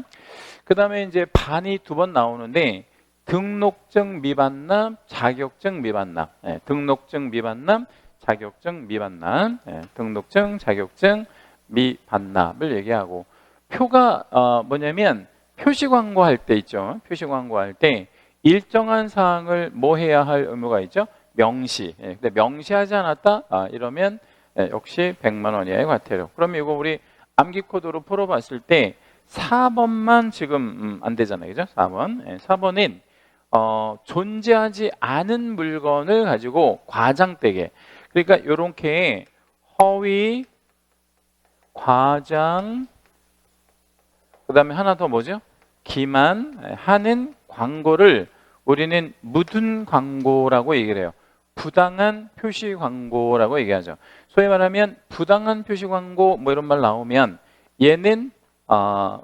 Speaker 1: 그 다음에 이제 반이 2번 나오는데 등록증 미반납, 자격증 미반납. 등록증 미반납, 자격증 미반납. 등록증, 자격증 미반납을 얘기하고 표가 뭐냐면 표시 광고할 때 있죠. 표시 광고할 때 일정한 사항을 뭐 해야 할 의무가 있죠? 명시. 근데 명시하지 않았다? 이러면 역시 100만 원 이하의 과태료. 그러면 이거 우리 암기 코드로 풀어봤을 때 4번만 지금 안 되잖아요. 그죠? 4번. 4번은 존재하지 않은 물건을 가지고 과장되게. 그러니까 이렇게 허위, 과장, 그 다음에 하나 더 뭐죠? 기만하는 광고를 우리는 묻은 광고라고 얘기를 해요. 부당한 표시 광고라고 얘기하죠. 소위 말하면 부당한 표시 광고 뭐 이런 말 나오면 얘는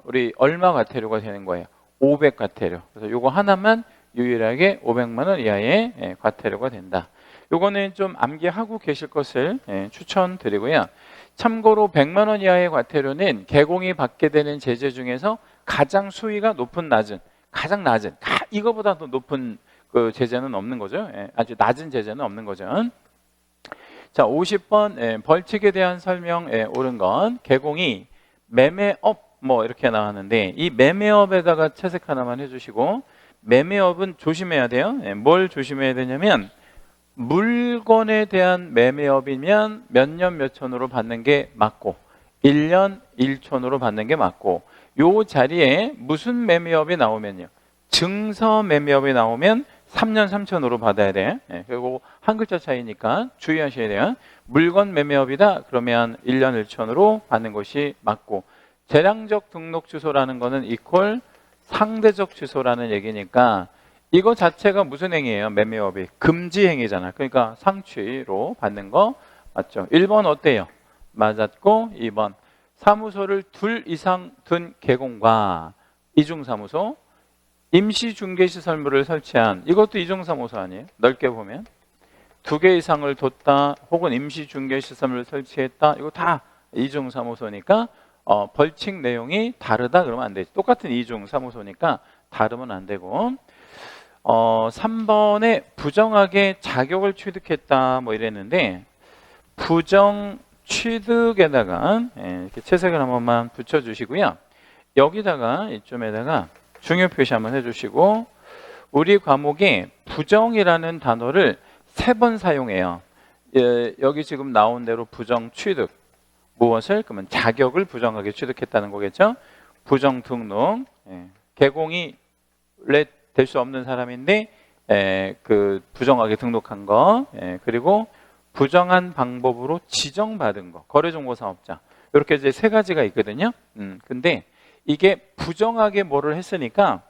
Speaker 1: 우리 얼마 과태료가 되는 거예요. 500 과태료. 그래서 요거 하나만 유일하게 500만 원 이하의 과태료가 된다. 요거는 좀 암기하고 계실 것을 추천드리고요. 참고로 100만 원 이하의 과태료는 개공이 받게 되는 제재 중에서 가장 수위가 가장 낮은 이거보다 더 높은 그 제재는 없는 거죠. 아주 낮은 제재는 없는 거죠. 자, 50번 벌칙에 대한 설명 옳은 건 개공이 매매업 뭐 이렇게 나왔는데 이 매매업에다가 채색 하나만 해주시고 매매업은 조심해야 돼요. 뭘 조심해야 되냐면 물건에 대한 매매업이면 몇 년 몇천으로 받는 게 맞고 1년 1촌으로 받는 게 맞고 요 자리에 무슨 매매업이 나오면요. 증서 매매업이 나오면 3년 3천으로 받아야 돼. 그리고 한 글자 차이니까 주의하셔야 돼요. 물건 매매업이다 그러면 1년 1촌으로 받는 것이 맞고 재량적 등록 취소라는 거는 이퀄 상대적 취소라는 얘기니까 이거 자체가 무슨 행위예요? 매매업이 금지 행위잖아. 그러니까 상취로 받는 거 맞죠? 1번 어때요? 맞았고 2번 사무소를 둘 이상 둔 개공과 이중사무소 임시중개시설물을 설치한 이것도 이중사무소 아니에요? 넓게 보면 2개 이상을 뒀다 혹은 임시중개시설물을 설치했다 이거 다 이중사무소니까 벌칙 내용이 다르다 그러면 안 되지. 똑같은 이중사무소니까 다르면 안 되고 3번에 부정하게 자격을 취득했다 뭐 이랬는데 부정 취득에다가 이렇게 채색을 한 번만 붙여주시고요. 여기다가 이쯤에다가 중요 표시 한번 해주시고 우리 과목에 부정이라는 단어를 3번 사용해요. 여기 지금 나온 대로 부정 취득 무엇을? 그러면 자격을 부정하게 취득했다는 거겠죠. 부정 등록 개공이 될 수 없는 사람인데 그 부정하게 등록한 거 그리고 부정한 방법으로 지정받은 거 거래정보사업자 이렇게 이제 3가지가 있거든요. 근데 이게 부정하게 뭐를 했으니까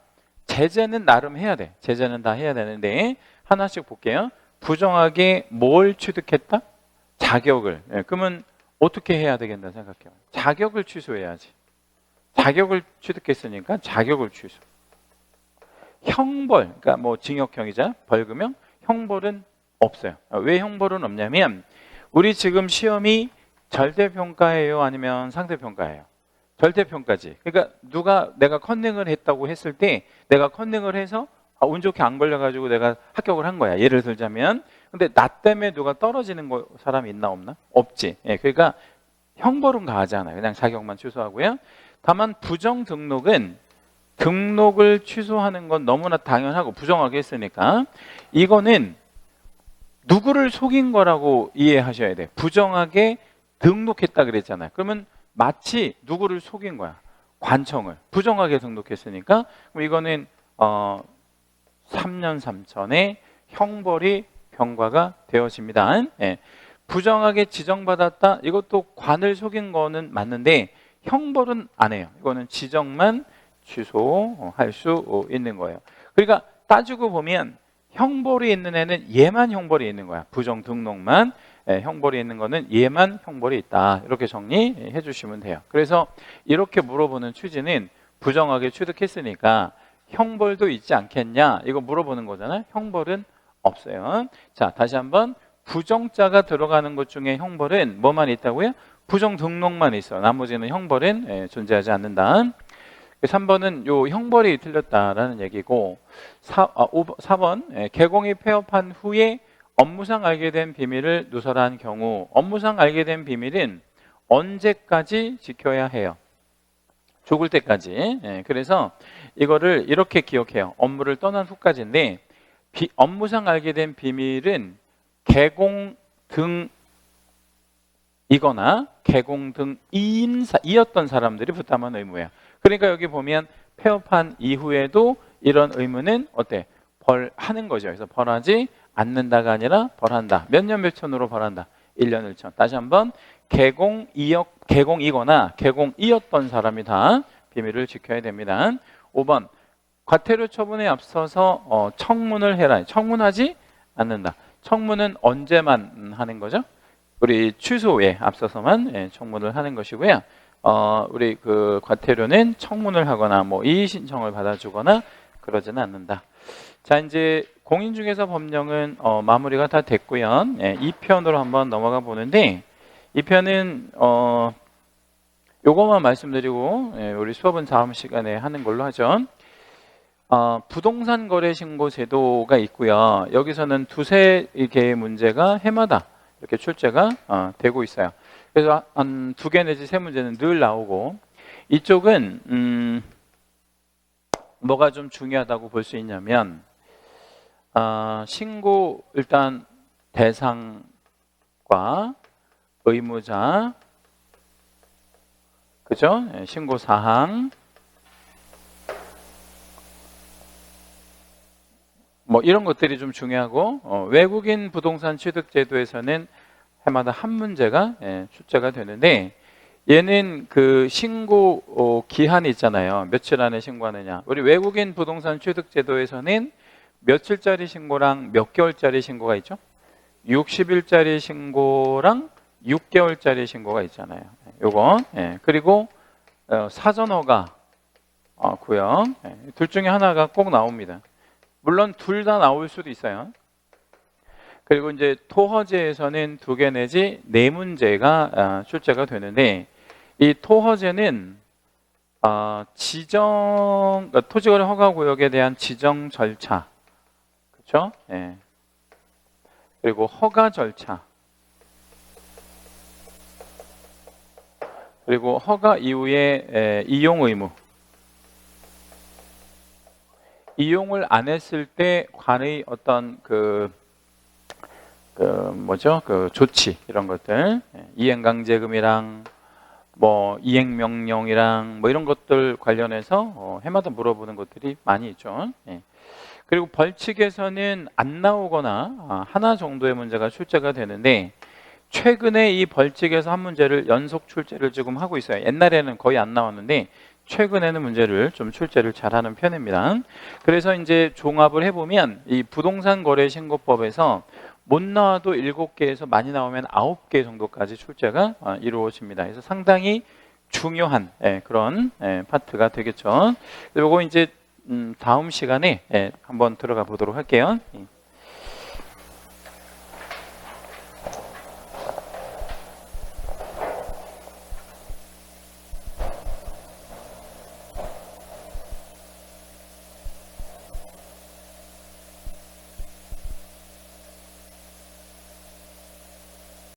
Speaker 1: 제재는 나름 해야 돼. 제재는 다 해야 되는데 하나씩 볼게요. 부정하게 뭘 취득했다? 자격을. 그러면 어떻게 해야 되겠나 생각해요. 자격을 취소해야지. 자격을 취득했으니까 자격을 취소. 형벌, 그러니까 뭐 징역형이자 벌금형, 형벌은 없어요. 왜 형벌은 없냐면 우리 지금 시험이 절대평가예요, 아니면 상대평가예요? 절대평가지. 그러니까 누가 내가 컨닝을 했다고 했을 때 내가 컨닝을 해서 운 좋게 안 걸려가지고 내가 합격을 한 거야. 예를 들자면 근데 나 때문에 누가 떨어지는 사람이 있나 없나? 없지. 그러니까 형벌은 가하지 않아요. 그냥 자격만 취소하고요. 다만 부정 등록은 등록을 취소하는 건 너무나 당연하고 부정하게 했으니까 이거는 누구를 속인 거라고 이해하셔야 돼요. 부정하게 등록했다 그랬잖아요. 그러면 마치 누구를 속인 거야. 관청을. 부정하게 등록했으니까 그럼 이거는 3년 3천의 형벌이 병과가 되어집니다. 부정하게 지정받았다. 이것도 관을 속인 거는 맞는데 형벌은 안 해요. 이거는 지정만 취소할 수 있는 거예요. 그러니까 따지고 보면 형벌이 있는 애는 얘만 형벌이 있는 거야. 부정 등록만 형벌이 있는 거는 얘만 형벌이 있다. 이렇게 정리해 주시면 돼요. 그래서 이렇게 물어보는 취지는 부정하게 취득했으니까 형벌도 있지 않겠냐 이거 물어보는 거잖아요. 형벌은 없어요. 자, 다시 한번 부정자가 들어가는 것 중에 형벌은 뭐만 있다고요? 부정 등록만 있어. 나머지는 형벌은 존재하지 않는다. 3번은 요 형벌이 틀렸다라는 얘기고 4번 개공이 폐업한 후에 업무상 알게 된 비밀을 누설한 경우 업무상 알게 된 비밀은 언제까지 지켜야 해요? 죽을 때까지. 그래서 이거를 이렇게 기억해요. 업무를 떠난 후까지인데 업무상 알게 된 비밀은 개공 등이거나 개공 등 이었던 사람들이 부담한 의무예요. 그러니까 여기 보면 폐업한 이후에도 이런 의무는 어때? 벌하는 거죠. 그래서 벌하지 않는다가 아니라 벌한다. 몇 년 몇 천으로 벌한다? 1년 1천. 다시 한번 개공이거나 개공이었던 사람이 다 비밀을 지켜야 됩니다. 5번 과태료 처분에 앞서서 청문을 해라. 청문하지 않는다. 청문은 언제만 하는 거죠? 우리 취소에 앞서서만 청문을 하는 것이고요. 우리 그 과태료는 청문을 하거나 뭐 이의 신청을 받아주거나 그러지는 않는다. 자, 이제 공인중개사 법령은 마무리가 다 됐고요. 2편으로 한번 넘어가 보는데 2편은 요것만 말씀드리고 우리 수업은 다음 시간에 하는 걸로 하죠. 부동산 거래 신고 제도가 있고요. 여기서는 두세 개의 문제가 해마다 이렇게 출제가 되고 있어요. 그래서 한 2개 내지 3문제는 늘 나오고, 이쪽은 뭐가 좀 중요하다고 볼 수 있냐면 신고 일단 대상과 의무자, 그죠? 신고 사항, 뭐 이런 것들이 좀 중요하고, 외국인 부동산 취득 제도에서는 해마다 한 문제가 출제가 되는데, 얘는 그 신고 기한이 있잖아요. 며칠 안에 신고하느냐. 우리 외국인 부동산 취득 제도에서는 며칠짜리 신고랑 몇 개월짜리 신고가 있죠? 60일짜리 신고랑 6개월짜리 신고가 있잖아요. 요거. 그리고 사전허가 구역. 둘 중에 하나가 꼭 나옵니다. 물론 둘 다 나올 수도 있어요. 그리고 이제 토허제에서는 2개 내지 4문제가 출제가 되는데, 이 토허제는 그러니까 토지거래 허가 구역에 대한 지정 절차, 그렇죠? 그리고 허가 절차, 그리고 허가 이후에 이용 의무, 이용을 안 했을 때 관의 어떤 그 조치, 이런 것들, 이행강제금이랑 뭐 이행명령이랑 뭐 이런 것들 관련해서 해마다 물어보는 것들이 많이 있죠. 그리고 벌칙에서는 안 나오거나 하나 정도의 문제가 출제가 되는데, 최근에 이 벌칙에서 한 문제를 연속 출제를 지금 하고 있어요. 옛날에는 거의 안 나왔는데 최근에는 문제를 좀 출제를 잘하는 편입니다. 그래서 이제 종합을 해보면 이 부동산 거래 신고법에서 못 나와도 7개에서 많이 나오면 9개 정도까지 출제가 이루어집니다. 그래서 상당히 중요한 그런 파트가 되겠죠. 그리고 이제 다음 시간에 한번 들어가 보도록 할게요.